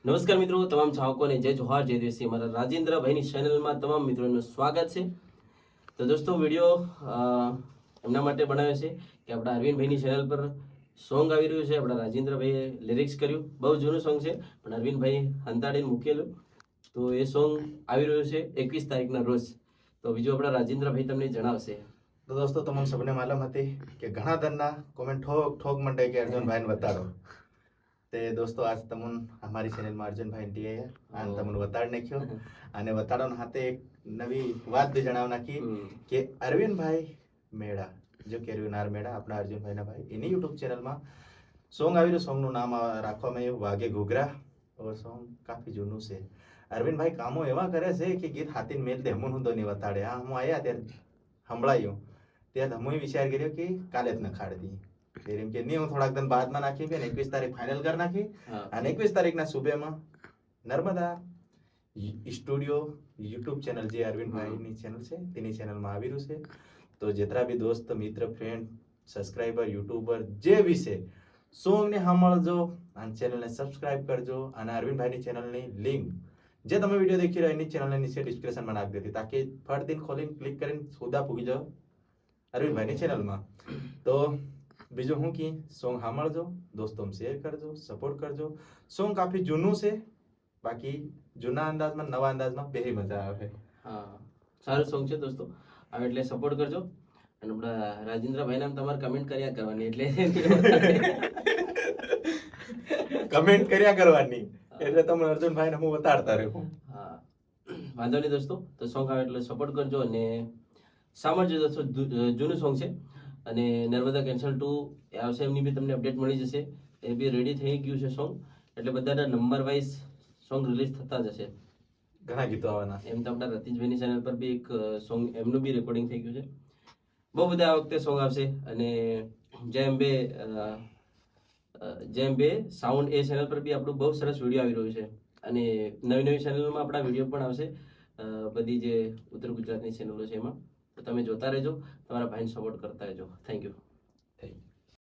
નમસ્કાર મિત્રો, તમામ ચાહકોને જય જોહાર જય દેશી મારા રાજેન્દ્રભાઈની ચેનલમાં તમામ મિત્રોનું સ્વાગત છે। તો દોસ્તો વિડીયો એમના માટે બનાવ્યો છે કે આપણા અરવિંદભાઈની ચેનલ પર સોંગ આવી રહ્યું છે। આપણા રાજેન્દ્રભાઈએ લિરિક્સ કર્યું, બહુ જૂનું સોંગ છે પણ અરવિંદભાઈ હંતાડીને મૂકેલું, તો એ સોંગ આવી રહ્યું છે 21 તારીખના રોજ। તો બીજું આપણા રાજેન્દ્રભાઈ તમને જણાવશે। તો દોસ્તો તમને સૌને માલુમ હતી કે ઘણા દરના કોમેન્ટ ઠોક મંડે કે અર્જુનભાઈને બતાડો તે દોસ્તો આજ તમને અમારી ચેનલમાં અર્જુનભાઈ ટીએ અને તમને બતાડ નાખ્યો અને બતાડોના હાથે એક નવી વાત બી જણાવ નાખી કે અરવિંદભાઈ મેળા જો કે અરવિંદ મેળા આપણા અર્જુનભાઈના ભાઈ એની યુટ્યુબ ચેનલમાં સોંગ આવી રહ્યું। સોંગનું નામ રાખવામાં આવ્યું વાગે ઘૂઘરા। और સોંગ કાફી જૂનું છે। અરવિંદભાઈ કામો એવા કરે છે કે ગીત હાથીને મેલ દે હું તો નહીં બતાડે। હા હું આયા ત્યારે સંભળાયું ત્યારે હું વિચાર કર્યો કે કાલે જ નખાડી દઈએ એમ કે નહીં હું થોડાક દિન બાદમાં નાખી કે 21 તારીખ ફાઇનલ કરી નાખી અને 21 તારીખના સુબેમાં નર્મદા સ્ટુડિયો યુટ્યુબ ચેનલ જે અરવિંદભાઈની ચેનલ છે તેની ચેનલમાં આવી રહ્યું છે। તો જેટલા બી દોસ્ત મિત્ર ફ્રેન્ડ સબસ્ક્રાઇબર યુટ્યુબર જે બી છે સોંગને સાંભળજો અને ચેનલને સબસ્ક્રાઇબ કરજો અને અરવિંદભાઈની ચેનલની લિંક જે તમે વિડીયો દેખી રહ્યા એની ચેનલને નીચે ડિસ્ક્રિપ્શનમાં નાખી દેતી તાકી ફટ દિન ખોલીને ક્લિક કરીને સીધા પૂગી જાઓ અરવિંદભાઈની ચેનલમાં। તો બીજું હું કી સોંગ સાંભળજો, દોસ્તો શેર કરજો, સપોર્ટ કરજો। સોંગ કાફી જૂનું છે, બાકી જૂના અંદાજમાં નવા અંદાજમાં બે મજા આવે। હા, સારું સોંગ છે દોસ્તો, હવે એટલે સપોર્ટ કરજો અને આપણા રાજેન્દ્રભાઈ નામ તમારે કમેન્ટ કર્યા કરવાની એટલે કમેન્ટ કર્યા કરવાની એટલે તમે અર્જુનભાઈને હું બતાડતા રહ્યો। હા, વાંધો નહીં દોસ્તો, તો સોંગ આવે એટલે સપોર્ટ કરજો અને સાંભળજો દોસ્તો। જૂનું સોંગ છે અને નર્મદા કેન્સલ 2 આવશે એમની બી તમને અપડેટ મળી જશે। એ બી રેડી થઈ ગયું છે સોંગ, એટલે બધાના નંબર વાઇઝ સોંગ રિલીઝ થતા જશે। ઘણા ગીતો આવવાના એમ તો આપણા રતીશભાઈની ચેનલ પર બી એક સોંગ એમનું બી રેકોર્ડિંગ થઈ ગયું છે। બહુ બધા આ વખતે સોંગ આવશે અને જેમ બે સાઉન્ડ એ ચેનલ પર બી આપણું બહુ સરસ વિડીયો આવી રહ્યું છે અને નવી ચેનલમાં આપણા વિડીયો પણ આવશે બધી જે ઉત્તર ગુજરાતની ચેનલો છે એમાં। તો તમે જોતા રહેજો, તમારા ભાઈને સપોર્ટ કરતા રહેજો। Thank you.